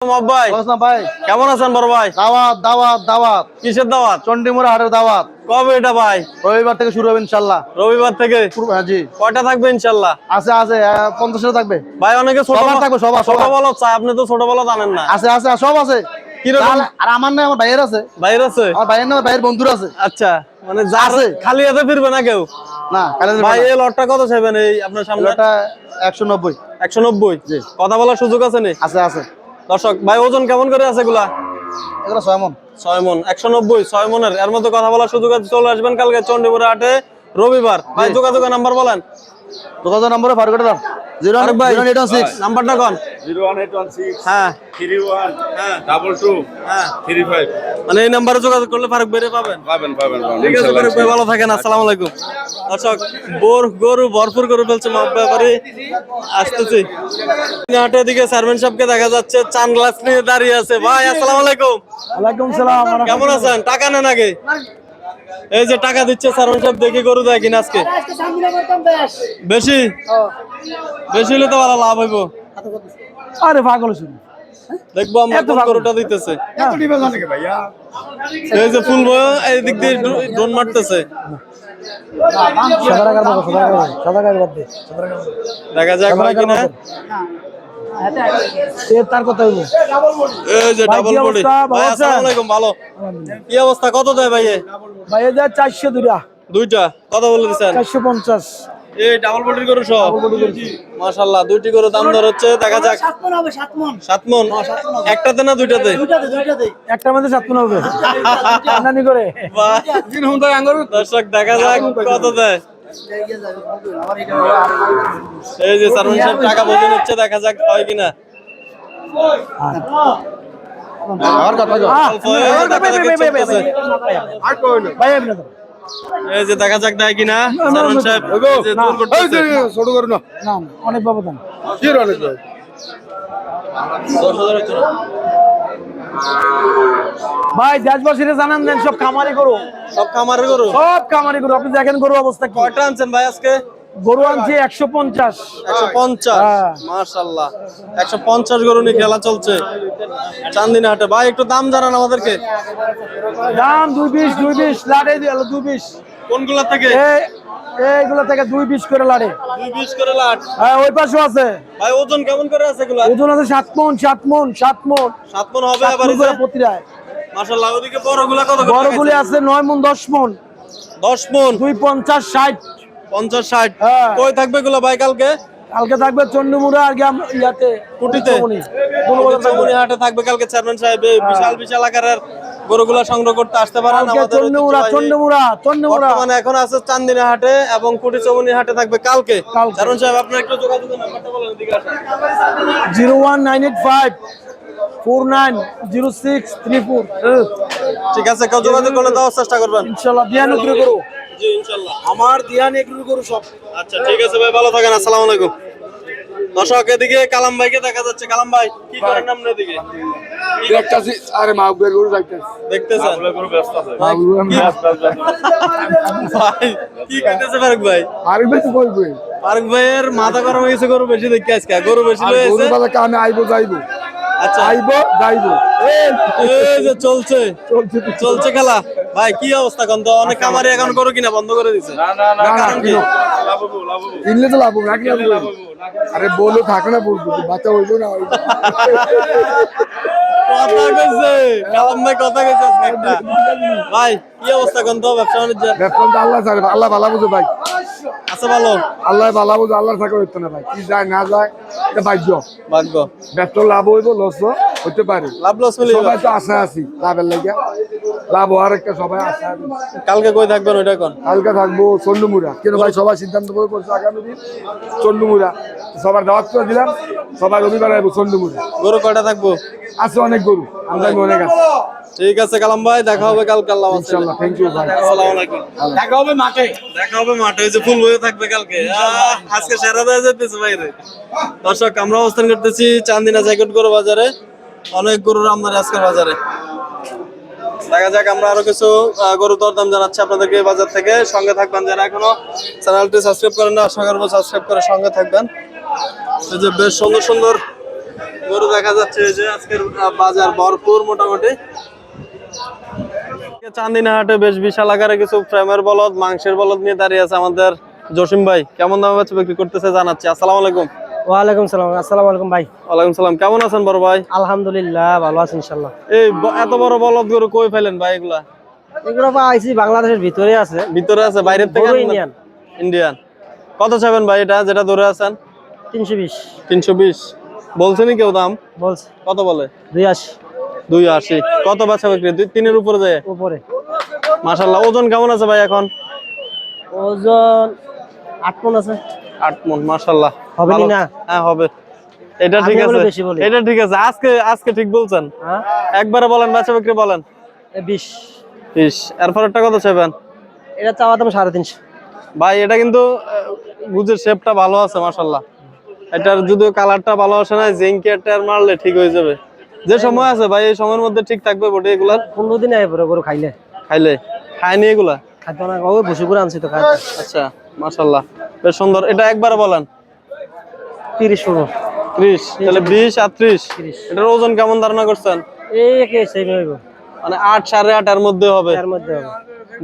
ভাই কেমন আছেন বড় ভাই? দাওয়াত দাওয়াত দাওয়াত। কিসের দাওয়াত? চন্ডিমুড়া হাটের দাওয়াত। কবে এটা ভাই? রবিবার থেকে শুরু হবে ইনশাল্লাহ। রবিবার থেকে? জি। কয়টা থাকবে ইনশাল্লাহ? আছে আছে 50 থাকবে ভাই। অনেকে ছোট সবার থাকবে, সবার ছোট বলদ চায়, আপনি তো ছোট বলদ আনেন না। আছে আছে সব আছে। কিরকম? আর আমার নয়, আমার ভাইয়ের আছে। ভাইয়ের আছে? আমার ভাইয়ের নয়, ভাইয়ের বন্ধুর আছে। আচ্ছা, মানে যার আছে। খালি হাতে ফিরবে না কেউ? না ভাই এই লটটা কত চাইবেন? এই আপনার সামনে এটা 190। 190? জি। কথা বলার সুযোগ আছে নি? আছে আছে। দর্শক ভাই, ওজন কেমন করে আছে এগুলা? এগুলো 6 মণ। 6 মণ। 190 6 মণের এর মধ্যে কথা বলার সুযোগ আছে। চলে আসবেন কালকে চন্ডিমুড়া হাটে রবিবার। ভাই যোগাযোগের নাম্বার বলেন। যোগাযোগ নম্বরে ফারুক দাও। 01816 নাম্বারটা কোন? 01816 হ্যাঁ 31 হ্যাঁ 22 হ্যাঁ। 35 মানে এই নাম্বারে যোগাযোগ করলে ফারুক ভাই পাবেন। পাবেন পাবেন ঠিক আছে ফারুক ভাই, ভালো থাকেন। আসসালামু আলাইকুম। দর্শক গরু ভরপুর করে ফেলছে মাপ ব্যাপারে। আসতেছি হাটের দিকে। চেয়ারম্যান সাহেবকে দেখা যাচ্ছে চান গ্লাস নিয়ে দাঁড়িয়ে আছে। ভাই আসসালামু আলাইকুম। ওয়ালাইকুম সালাম। কেমন আছেন? টাকা নেন আগে। এই যে টাকা দিচ্ছে চেয়ারম্যান সাহেব, দেখি গরু দেয় কিনা আজকে। বেশি বেশি হলে তো ভালো লাভ হইব। আরে পাগল শুনি। দেখবো আমরা কোন গরুটা দিতেছে। এই যে ফুল বয় এই দিক দিয়ে ড্রোন মারতেছে। দেখা যাক হয় কিনা। তার কথা হইব। এই যে ডাবল বডি। ভাই আসসালামু আলাইকুম। ভালো। কি অবস্থা? কত দেয় ভাই? ভাই এই যে 400 দুইটা কত বলে দিছেন? 450। এই ডাবল বডির গরু সব? মাশাআল্লাহ। দুইটি গরু দাম দর হচ্ছে। দেখা যাক। 7 মণ হবে, 7 মণ। 7 মণ? একটাতে না দুইটাতে? দুইটাতে। একটার মধ্যে 7 মণ হবে। জানি করে। দর্শক দেখা যাক কত দেয়। এই যে চেয়ারম্যান সাহেব টাকা বলে নিচ্ছে, দেখা যাক হয় কিনা। এই যে দেখা যাক দেয় কিনা চেয়ারম্যান সাহেব। যে দূর করতেছে। ছোট করো না। না অনেক ব্যবধান। কি অনেক ভাই 10,000 হচ্ছে না? ভাই দেশবাসীরা জানান দেন, সব খামারি গরু। সব খামারের গরু? সব খামারি গরু। আপনি দেখেন গরু অবস্থা কি। কয়টা আনছেন ভাই আজকে? গরু আনছি 150। 150? হ্যাঁ। মাশাআল্লাহ। 150 গরু নিয়ে খেলা চলছে চান্দিনা হাটে। ভাই একটু দাম জানান আমাদেরকে। দাম 220 লাড়ে দিল 220। কোনগুলা থেকে? এইগুলা থেকে 220 করে লাড়ে। 220 করে লাট? হ্যাঁ ওই পাশেও আছে। ভাই ওজন কেমন করে আছে এগুলা? ওজন আছে 7 মণ 7 মণ 7 মণ 7 মণ হবে আবার? প্রতিরায়। মাশাআল্লাহ। ওদিকে বড়গুলা কত করে? বড়গুলি আছে 9 মণ 10 মণ। 10 মণ? 250 60। 50 60? হ্যাঁ। কই থাকবে এগুলা ভাই কালকে? কালকে থাকবে চন্ডিমুড়া আর ইয়াতে কুটিতে? চন্ডিমুড়া হাটে থাকবে কালকে চেয়ারম্যান সাহেব। এই বিশাল বিশাল আকারের গরুগুলা সংগ্রহ করতে আসতে পারেন আমাদের চন্ডিমুড়া। বর্তমানে এখন আছে চান্দিনা হাটে এবং কুটি চৌমনি হাটে থাকবে কালকে। চেয়ারম্যান সাহেব আপনার একটু যোগাযোগের নাম্বারটা বলেন। এদিকে আসেন। 01985 490634। ঠিক আছে, কেউ যোগাযোগ করলে দেওয়ার চেষ্টা করবেন ইনশাআল্লাহ। দিয়ান উকরি করো। জি ইনশাআল্লাহ। আমার দিয়ান এগ্রি করো সব। আচ্ছা ঠিক আছে ভাই, ভালো থাকেন। আসসালামু আলাইকুম। দর্শক এদিকে কালাম ভাইকে দেখা যাচ্ছে। কালাম ভাই কি করেন নাম এদিকে? দেখতাছি আরে মাহবুবের গরু দেখতাছি দেখতেছেন? গরু ব্যস্ত আছে ভাই কি করতেছে ফারুক ভাই? আরে বেশ কইবে ফারুক ভাইয়ের মাথা গরম হয়ে গেছে। গরু বেশি দেখে আজকে গরু বেশি গরু লয়েছে। বালা কামে আইবো যাইবো। আচ্ছা আইবো যাইবো। এই যে চলছে চলছে খেলা। ভাই কি অবস্থা? কোন তো অনেক খামারি এখন গরু কিনা বন্ধ করে দিছে। না না না কারণ কি? কিনলে তো লাভ হবে নাকি? আরে বলো থাকে না বলবো বাচ্চা হইবো না হইবো। কথা কইছে কালাম ভাই, কথা কইছে আজকে একটা। ভাই কি অবস্থা? কোন তো ব্যবসা বাণিজ্যের? ব্যবসা তো আল্লাহ ছাড়ে, আল্লাহ ভালো বুঝে ভাই। আচ্ছা ভালো। আল্লাহ ভালো বুঝে, আল্লাহ থাকে হইতো না ভাই। কি যায় না যায় এটা ভাগ্য। ভাগ্য। ব্যবসা লাভ হইব লস হইতে পারে। লাভ লস মিলে সবাই তো আশা আছি লাভের লাগে। লাভ হওয়ার একটা সবাই আশা আছে। কালকে কই থাকবেন ওইটা কোন? কালকে থাকবো চন্ডমুড়া। কেন ভাই সবাই সিদ্ধান্ত করে করছে আগামী দিন চন্ডমুড়া। সবার দাওয়াত করে দিলাম, সবাই রবিবার আসবো চন্ডমুড়া। গরু কয়টা থাকবো? আছে অনেক গরু, আমদানি অনেক আছে। ঠিক আছে কালাম ভাই, দেখা হবে কালকে। আল্লাহ হাফেজ। ইনশাআল্লাহ। থ্যাংক ইউ ভাই। আসসালামু আলাইকুম। দেখা হবে মাঠে। দেখা হবে মাঠে। ওই যে ফুল হয়ে থাকবে কালকে। আজকে সেরা দেওয়া যেতেছে বাইরে। দর্শক আমরা অবস্থান করতেছি চান্দিনা জায়গট গরু বাজারে। অনেক গরুর আমদানি আজকের বাজারে। দেখা যাক আমরা আরো কিছু গরু দরদাম জানাচ্ছি আপনাদেরকে বাজার থেকে। সঙ্গে থাকবেন যারা এখনো চ্যানেলটি সাবস্ক্রাইব করেন না, আশা করবো সাবস্ক্রাইব করে সঙ্গে থাকবেন। এই যে বেশ সুন্দর সুন্দর গরু দেখা যাচ্ছে এই যে আজকের বাজার ভরপুর মোটামুটি। চান্দিনা হাটে বেশ বিশাল আকারে কিছু ফ্রেমের বলদ, মাংসের বলদ নিয়ে দাঁড়িয়ে আছে আমাদের জসিম ভাই। কেমন দামে বেচা বিক্রি করতেছে জানাচ্ছি। আসসালামু আলাইকুম। ওয়ালাইকুম সালাম। আসসালামু আলাইকুম ভাই। ওয়ালাইকুম সালাম। কেমন আছেন বড় ভাই? আলহামদুলিল্লাহ ভালো আছি ইনশাআল্লাহ। এই এত বড় বলদ গরু কই ফেলেন ভাই এগুলা? এগুলো পাইছি বাংলাদেশের ভিতরে আছে। ভিতরে আছে, বাইরের থেকে গরু ইন্ডিয়ান। ইন্ডিয়ান। কত চাবেন ভাই এটা যেটা ধরে আছেন? 320। 320 বলছেনই কেউ দাম? বলছে কত বলে? 82। 280। কত বেচা বিক্রি? 3-এর উপরে যায় উপরে। মাশাআল্লাহ। ওজন কেমন আছে ভাই এখন? ওজন 8 মণ আছে। 8 মণ মাশাআল্লাহ। হবে ভালো। না? হ্যাঁ হবে। এটা ঠিক আমি বলে আছে, বেশি বলি। এটা ঠিক আছে। আজকে ঠিক বলছেন। হ্যাঁ একবারে বলেন, বেচা বিক্রি বলেন। 20। 20। এরপরেরটা কত চাইবেন? এটা চাওয়া দাম 350। ভাই এটা কিন্তু বুঝের শেপটা ভালো আছে মাশাআল্লাহ। এটার যদিও কালারটা ভালো আসে না, জিঙ্কেটার মারলে ঠিক হয়ে যাবে। যে সময় আছে ভাই এই সময়ের মধ্যে ঠিক থাকবে বটে এগুলার। 15 দিন আগে পরে গরু খাইলে খায়নি এগুলা? খাদ্য না ওই বসে করে আনছি তো খাই। আচ্ছা মাশাআল্লাহ বেশ সুন্দর। এটা একবারে বলেন। 30 শুরু। 30 তাহলে 20 আর 30। 30। এটার ওজন কেমন ধারণা করছেন? এই একে সেম হইব। মানে 8 8.5 এর মধ্যে হবে। এর মধ্যে হবে।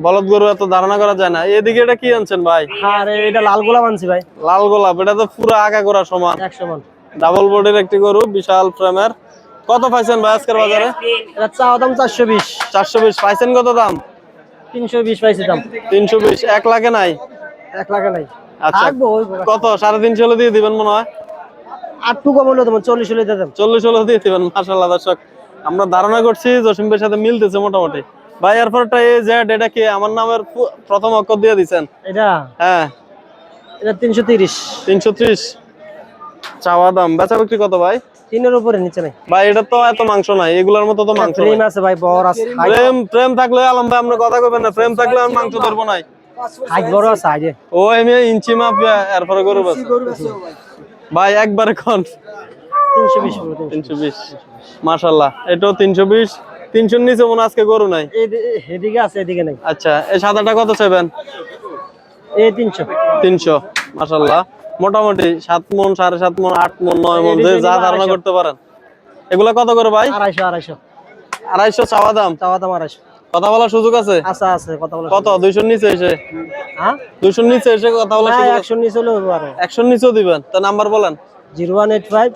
বলদ গরু এত ধারণা করা যায় না। এদিকে এটা কি আনছেন ভাই? আর এটা লাল গোলাপ আনছি ভাই। লাল গোলাপ। এটা তো পুরো আগা গোড়া সমান। 100 মণ। ডাবল বডির একটি গরু, বিশাল ফ্রেমের। কত পাইছেন ভাই আজকের বাজারে? এটা চাওয়া দাম 420। 420 পাইছেন। কত দাম? 320 পাইছি দাম। 320। 1 লাখে নাই? 1 লাখ নাই। আচ্ছা থাকবো ওই কত? 350 হলে দিয়ে দিবেন মনে হয়। 8 টু কম হলো তোমার 40 হলে দিয়ে দেব। 40 হলে দিয়ে দিবেন। মাশাআল্লাহ দর্শক আমরা ধারণা করছি জসিম ভাইয়ের সাথে মিলতেছে মোটামুটি। ভাই এরপরটা এই জেড, এটা কি আমার নামের প্রথম অক্ষর দিয়ে দিবেন? এটা হ্যাঁ এটা 330। 330 চাওয়া দাম। বেচা বিক্রি কত ভাই? 3 এর উপরে নিচে নাই ভাই এটা তো এত মাংস নাই, এগুলোর মতো তো মাংস ফ্রেম নাই। আছে ভাই, বড় আছে। প্রেম থাকলে আলম ভাই আমরা কথা কইবেন না। প্রেম থাকলে আর মাংস ধরবো নাই। হাইট বড় আছে হাইটে। ও এমনি ইঞ্চি মাপ এরপরে গরু বেচে ভাই একবারে কোন? 320 বলে 320 মাশাআল্লাহ। এটাও 320। 300 নিচে মনে আজকে গরু নাই। এদিকে আছে এদিকে নাই। আচ্ছা এই সাদাটা কত চাইবেন? এই 300। 300 মাশাআল্লাহ। মোটামুটি 7 মণ, 7.5 মণ, 8 মণ, 9 মণ যে যা ধারণা করতে পারেন। এগুলা কত করে ভাই? 250। 250 চাওয়া দাম। 250। কথা বলার সুযোগ আছে? আচ্ছা আছে কথা বলা। কত? 200 নিচে এসে? হ্যাঁ 200 নিচে এসে কথা বলার সুযোগ আছে? 100 নিচে হলো আরো। 100 নিচেও দিবেন। তা নাম্বার বলেন। 0185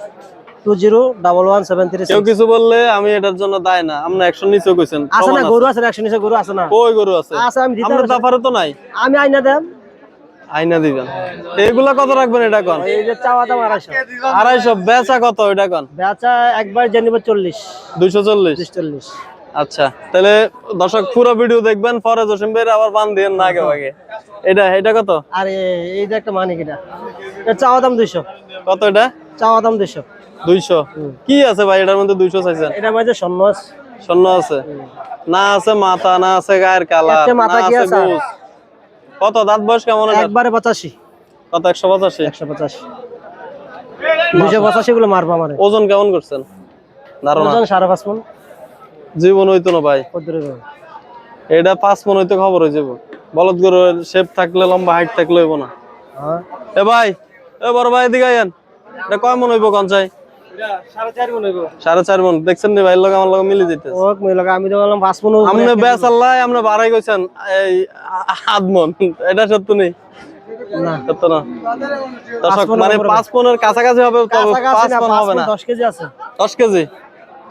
20111736। কেউ কিছু বললে আমি এটার জন্য দায় না। আপনি 100 নিচেও কইছেন। আছে না গরু আছে 100 নিচে গরু আছে না? ওই গরু আছে। আছে আমি দিতে আপনার পারবো। দাফারে তো নাই। আমি আইনা দেব। আইনা দিবেন। এইগুলা কত রাখবেন এটা কোন? এই যে চাওয়া দাম 250। 250 বেচা কত এটা কোন? বেচা একবার জানিব 40। 240। 240। আচ্ছা তাহলে দর্শক পুরো ভিডিও দেখবেন, পরে জসিম ভাইয়ের আবার বান দিয়েন না আগে আগে। এটা কত? আরে এই যে একটা মানিক এটা। এটা চাওয়া দাম 200। কত এটা? চাওয়া দাম 200। 200 কি আছে ভাই এটার মধ্যে? 200 চাইছেন? এটা মাঝে স্বর্ণ আছে। স্বর্ণ আছে না? আছে মাথা না? আছে গায়ের কালার একটা না? মাথা কি আছে আছে? গোস? কত দাঁত বয়স কেমন এটা? একবারে 85। কত? 185। 185। 285 গুলো মারবো আমারে। ওজন কেমন করছেন ধারণা? ওজন 5.5 মণ। জীবন হইতো না ভাই। কতরে গো? এটা 5 মণ হইতো খবর হয়ে যাবো। বলদ গরুর শেপ থাকলে, লম্বা হাইট থাকলে হইব না। হ্যাঁ এ ভাই, এ বড় ভাই এদিকে আইয়েন। এটা কয় মণ হইব কোন চাই? 4.5 মণ হইব। 4.5 মণ। দেখছেন নি ভাই লগে আমার লগে মিলে যেতেছে। ওক মিলাকা আমি তো বললাম 5 মণ। আপনি বেচ আল্লাহ আপনি বাড়াই কইছেন এই 8 মণ। এটা সত্য নেই? না সত্য না দর্শক। মানে 5 মণের কাছাকাছি হবে, তবে 5 মণ হবে না। 10 কেজি আছে। 10 কেজি?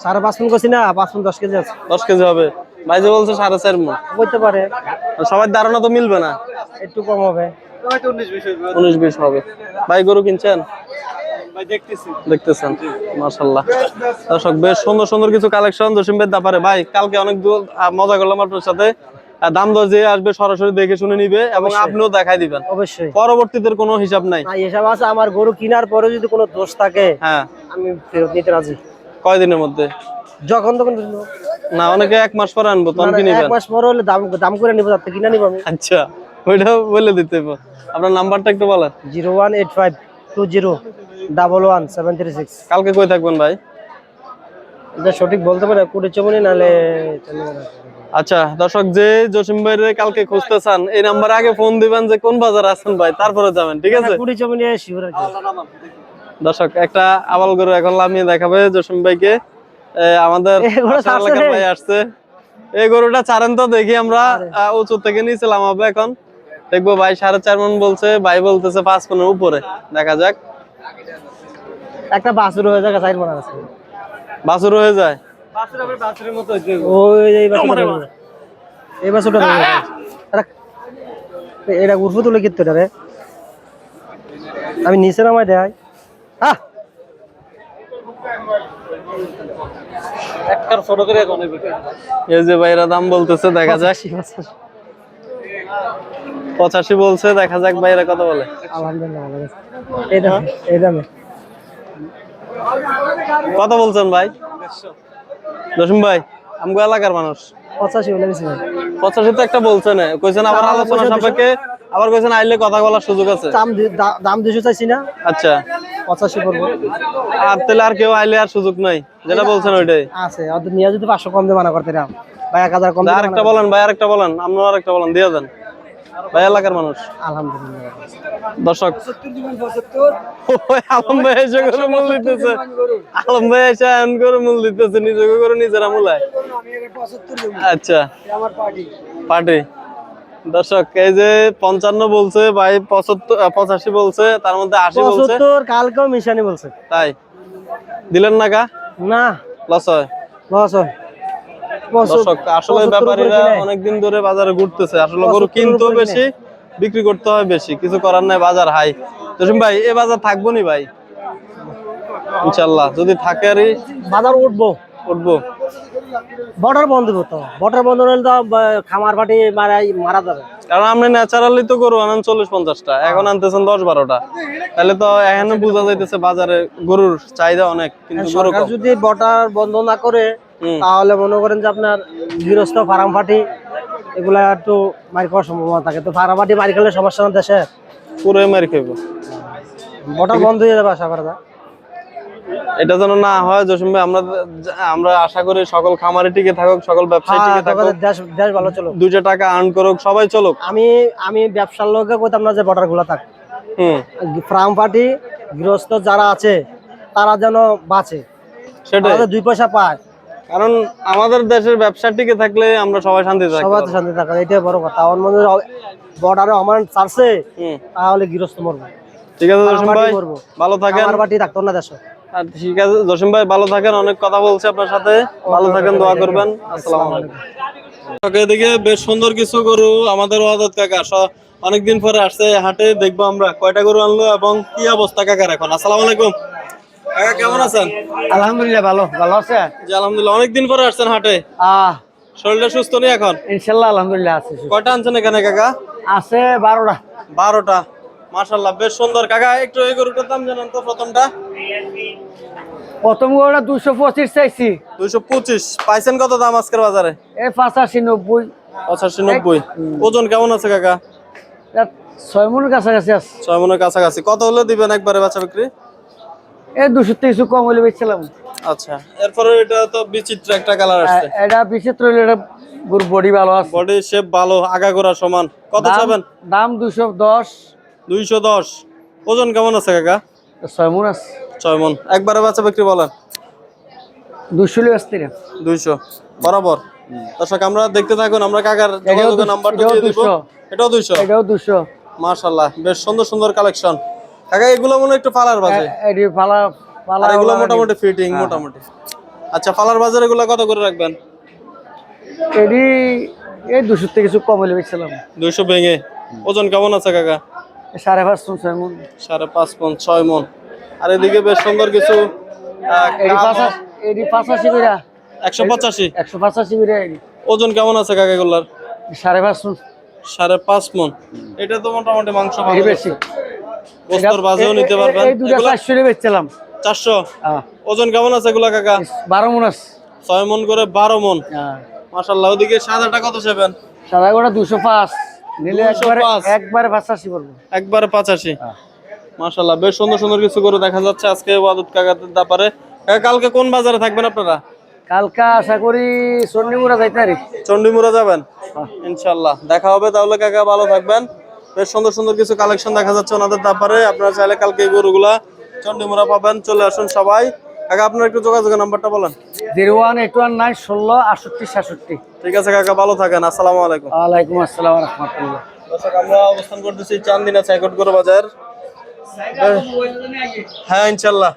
5.5 মণ কইছি না, 5 মণ 10 কেজি আছে। 10 কেজি হবে। ভাই যে বলছে 4.5 মণ। হইতে পারে। সবার ধারণা তো মিলবে না। একটু কম হবে। 19-20 হবে। ভাই গরু কিনছেন? দেখতেছেন মাশাআল্লাহ। দর্শক বেশ সুন্দর সুন্দর কিছু কালেকশন জসিম ভাইয়ের দাপারে। ভাই কালকে অনেক মজা করলাম আপনার সাথে। দাম দর যে আসবে সরাসরি দেখে শুনে নিবে এবং আপনিও দেখাই দিবেন। অবশ্যই। পরবর্তীতে কোনো হিসাব নাই। না হিসাব আছে। আমার গরু কেনার পরে যদি কোনো দোষ থাকে হ্যাঁ আমি ফেরত নিতে রাজি। কয়দিনের মধ্যে? যখন তখন না, অনেকে 1 মাস পরে আনবো, তখন কি 1 নিবেন? মাস পরে হলে দাম করে নিব, তাতে কিনা নিব আমি। আচ্ছা ওইটাও বলে দিতে হবে। আপনার নাম্বারটা একটু বলেন। 0185 20111736। কালকে কই থাকবেন ভাই? এটা সঠিক বলতে পারে কুড়ি চমনি নালে। আচ্ছা দর্শক, যে জসিম ভাইয়ের কালকে খুঁজতে চান এই নাম্বারে আগে ফোন দিবেন যে কোন বাজার আছেন ভাই, তারপরে যাবেন। ঠিক আছে? কুড়ি চমনি শিওর আর কি। দর্শক একটা আবাল গরু এখন লামিয়ে দেখাবে জসিম ভাইকে। আমাদের পাশের এলাকার ভাই আসছে, এই গরুটা ছাড়েন তো দেখি আমরা। উঁচু থেকে নিয়েছিলাম হবে এখন দেখবো। ভাই 4.5 মণ বলছে, ভাই বলতেছে 5 মণের উপরে। দেখা যাক। একটা বাছুর হয়ে যায়, 4 মণ আছে। বাছুর হয়ে যায়, বাছুরের মতো হইছে ওই এই বাছুরটা, এই বাছুরটা এটা উর্ফু তুলে কিত্তো রে, আমি নিচে নামাই দেয়। এই যে ভাইরা দাম বলতেছে, দেখা যাক। 85 বলছে, দেখা যাক ভাইরা কত বলে। আলহামদুলিল্লাহ এই দামে কত বলছেন ভাই? জসিম ভাই আমগো এলাকার মানুষ 85 বলে দিছি ভাই। 85 তো একটা বলছেন, কইছেন আবার আলোচনা সাপেক্ষে, আবার কইছেন আইলে কথা বলার সুযোগ আছে। দাম 200 চাইছি না। আচ্ছা 85 পড়বো। আর তাহলে আর কেউ আইলে আর সুযোগ নাই, যেটা বলছেন ওইটাই আছে। ওদের নিয়ে যদি 500 কম দিয়ে মানা করতে না ভাই, 1000 কম দিয়ে। আরেকটা বলেন ভাই, আরেকটা বলেন, আপনি আরেকটা বলেন, দিয়ে দেন ভাই, এলাকার মানুষ। আলহামদুলিল্লাহ দর্শক ওই আলম ভাই এসে করে মূল দিতেছে, আলম ভাই এসে আয়ন করে মূল দিতেছে, নিজেকে করে নিজেরা মূলায়। আচ্ছা পার্টি। দর্শক এই যে 55 বলছে ভাই, 85 বলছে, তার মধ্যে 80 বলছে। 75 কালকেও মিশানি বলছে। তাই দিলেন না কা? না লস হয়, লস হয়। দর্শক আসলে ব্যাপারীরা অনেকদিন ধরে বাজারে ঘুরতেছে, আসলে গরু কিনতেও বেশি, বিক্রি করতে হয় বেশি, কিছু করার নাই, বাজার হাই। জসিম ভাই এই বাজার থাকবো নি ভাই? ইনশাআল্লাহ যদি থাকে আর বাজার উঠবো। বর্ডার বন্ধ হতো, বর্ডার বন্ধ হলে তো খামার পাটি মারা যাবে। কারণ আপনি ন্যাচারালি তো গরু আনেন 40-50টা, এখন আনতেছেন 10-12টা, তাহলে তো এখানে বোঝা যাইতেছে বাজারে গরুর চাহিদা অনেক, কিন্তু গরু কম। যদি বর্ডার বন্ধ না করে তাহলে মনে করেন যে আপনার গৃহস্থ ফার্ম পাটি এগুলা একটু মারি খাওয়ার সম্ভাবনা থাকে। তো ফার্ম পাটি মারি খেলে সমস্যা না, দেশে পুরো মারি খাইব। বর্ডার বন্ধ হয়ে যাবে আশা করা যায়। এটা যেন না হয় জসিম ভাই, আমরা আশা করি সকল খামারে টিকে থাকুক, সকল ব্যবসায়ী টিকে থাকুক, দেশ ভালো চলুক, 2 টাকা আর্ন করুক, সবাই চলুক। আমি ব্যবসার লোকে কইতাম না যে বর্ডার গুলা থাক, ফার্ম পাটি গৃহস্থ যারা আছে তারা যেন বাঁচে, সেটা 2 পয়সা পায়। কারণ আমাদের দেশের ব্যবসা টিকে থাকলে আমরা সবাই শান্তি থাকবো, সবাই শান্তি থাকবে, এটাই বড় কথা। আমার মনে বর্ডারে আমার ছাড়ছে তাহলে গৃহস্থ মরবে। ঠিক আছে জসিম ভাই, ভালো থাকেন। আমার বাটি থাকতো না দেশে। ঠিক আছে জসিম ভাই, ভালো থাকেন, অনেক কথা বলছি আপনার সাথে, ভালো থাকেন, দোয়া করবেন। আসসালামু আলাইকুম। এদিকে বেশ সুন্দর কিছু গরু আমাদের ওয়াদত কাকা অনেকদিন পরে আসছে হাটে, দেখবো আমরা কয়টা গরু আনলো এবং কি অবস্থা কাকার এখন। আসসালামু আলাইকুম কাকা, কেমন আছেন? আলহামদুলিল্লাহ ভালো আছে। জি আলহামদুলিল্লাহ, অনেকদিন পরে আসছেন হাটে, শরীরটা সুস্থ নেই এখন? ইনশাআল্লাহ আলহামদুলিল্লাহ আছে। কয়টা আনছেন এখানে কাকা? আছে 12টা। 12টা, মাশাআল্লাহ বেশ সুন্দর। কাকা একটু এই গরুটার দাম জানান তো। প্রথম গরুটা 225 চাইছি। 225 পাইছেন কত দাম আজকের বাজারে? এই 85-90। 85-90। ওজন কেমন আছে কাকা? 6 মণের কাছাকাছি আছে। 6 মণের কাছাকাছি। কত হলে দিবেন একবারে বেচা বিক্রি? এই 200 কিছু কম হলে বেচছিলাম। আচ্ছা, এরপরে এটা তো বিচিত্র একটা কালার আসছে। এটা বিচিত্র হলে এটা গরু বডি ভালো আছে, বডি শেপ ভালো, আগাগোড়া সমান। কত চাবেন? দাম 210। 210। ওজন কেমন আছে কাকা? 6 মণ আছে। 6 মণ। একবারে বেচা বিক্রি বলেন। 200 লে আসতে না। 200 বরাবর। দর্শক আমরা দেখতে থাকুন, আমরা কাকার যোগাযোগের নাম্বারটা দিয়ে দিব। এটাও 200। এটাও 200। মাশাআল্লাহ বেশ সুন্দর সুন্দর কালেকশন। কাকা এগুলো মনে একটু ফালার বাজে। এডি ফালা আর এগুলো মোটামুটি ফিটিং মোটামুটি। আচ্ছা, ফালার বাজার এগুলো কত করে রাখবেন? এডি এই 200 থেকে কিছু কম হলে বেচছিলাম। 200 ভেঙে। ওজন কেমন আছে কাকা? 5.5 মণ। 5.5 মণ, 6 মণ। আর এদিকে বেশ সুন্দর কিছু এডি 85 করে। 185। 185 করে এডি। ওজন কেমন আছে কাকা এগুলার? 5.5 মণ। 5.5 মণ। এটা তো মোটামুটি মাংস ভালো বেশি। গোস্তের বাজেও নিতে পারবেন। এই দুটো 400 এ বেচছিলাম। 400। ওজন কেমন আছে এগুলা কাকা? 12 মণ আছে। 6 মণ করে 12 মণ। মাশাআল্লাহ। ওদিকে সাদাটা কত চাবেন? সাদা গোটা 205 নিলে একবারে 85 পড়বে। একবারে 85। মাশাআল্লাহ বেশ সুন্দর সুন্দর কিছু গরু দেখা যাচ্ছে আজকে ওয়াদুদ কাকাদের ব্যাপারে। কালকে কোন বাজারে থাকবেন আপনারা? কালকে আশা করি চন্ডিমুড়া যাইতে পারি। চন্ডিমুড়া যাবেন? ইনশাআল্লাহ দেখা হবে তাহলে কাকা, ভালো থাকবেন। বেশ সুন্দর সুন্দর কিছু কালেকশন দেখা যাচ্ছে ওনাদের ব্যাপারে। আপনারা চাইলে কালকে এই গরুগুলা চন্ডিমুড়া পাবেন, চলে আসুন সবাই। কাকা আপনার একটু যোগাযোগের নাম্বারটা বলেন। 01819 16 68 66। ঠিক আছে কাকা, ভালো থাকেন। আসসালামু আলাইকুম। ওয়ালাইকুম আসসালাম ওয়া রাহমাতুল্লাহ। দর্শক আমরা অবস্থান করতেছি চান্দিনা ছাইকোট গরু বাজার। হ্যাঁ ইনশাল্লাহ।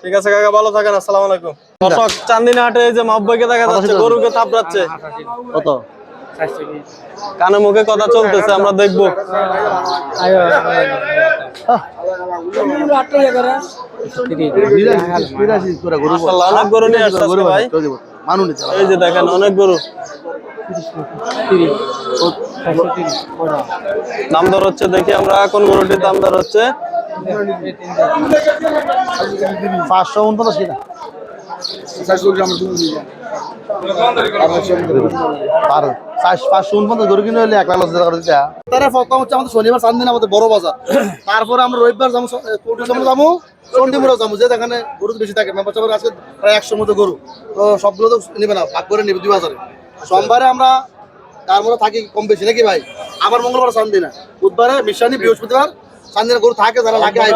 ঠিক আছে কাকা, ভালো থাকেন। আসসালামু আলাইকুম। দর্শক চান্দিনা হাটে এই যে মাহবুবকে দেখা যাচ্ছে গরুকে থাপড়াচ্ছে। কত? কানে মুখে কথা চলতেছে, আমরা দেখবো। মাশাআল্লাহ, অনেক গরু নিয়ে আসছে আজকে ভাই। এই যে দেখেন অনেক গরু। দাম দর হচ্ছে, দেখি আমরা কোন গরুটির দাম দর হচ্ছে। 549 কিনা। শনিবার চান্দিনা আমাদের বড় বাজার, তারপরে আমরা রবিবার যাবো চন্ডিমুড়া যাবো, যে এখানে গরু বেশি থাকে। মেম্বার সাহেবের আজকে প্রায় 100 মতো গরু, তো সবগুলো তো নেবে না, ভাগ করে নেবে 2 বাজারে। সোমবারে আমরা তার মধ্যে থাকি কম বেশি নাকি ভাই। আবার মঙ্গলবার চান্দিনা, বুধবারে মিশানি, বৃহস্পতিবার চান্দিনা গরু থাকে, যারা লাগে আইব।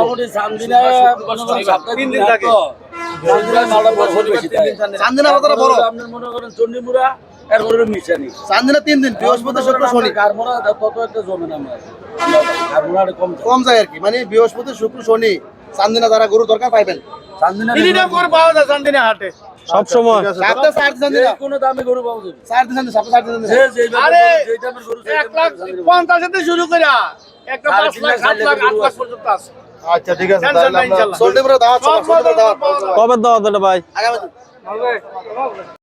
চান্দিনা বাজার বড়, চান্দিনা 3 দিন, বৃহস্পতি শুক্র শনি কম যায় আর কি, মানে বৃহস্পতি শুক্র শনি চান্দিনা যারা গরু দরকার পাইবেন। সব সময় কোনো দামে গরু পাওয়া যাবে। 4 দিন শুরু করে একটা 5 লাখ 7 লাখ 8 লাখ পর্যন্ত আছে। আচ্ছা ঠিক আছে, তাহলে আমরা চন্ডিমুড়া দাওয়াত, কবে দাওয়াত এটা ভাই? আগামী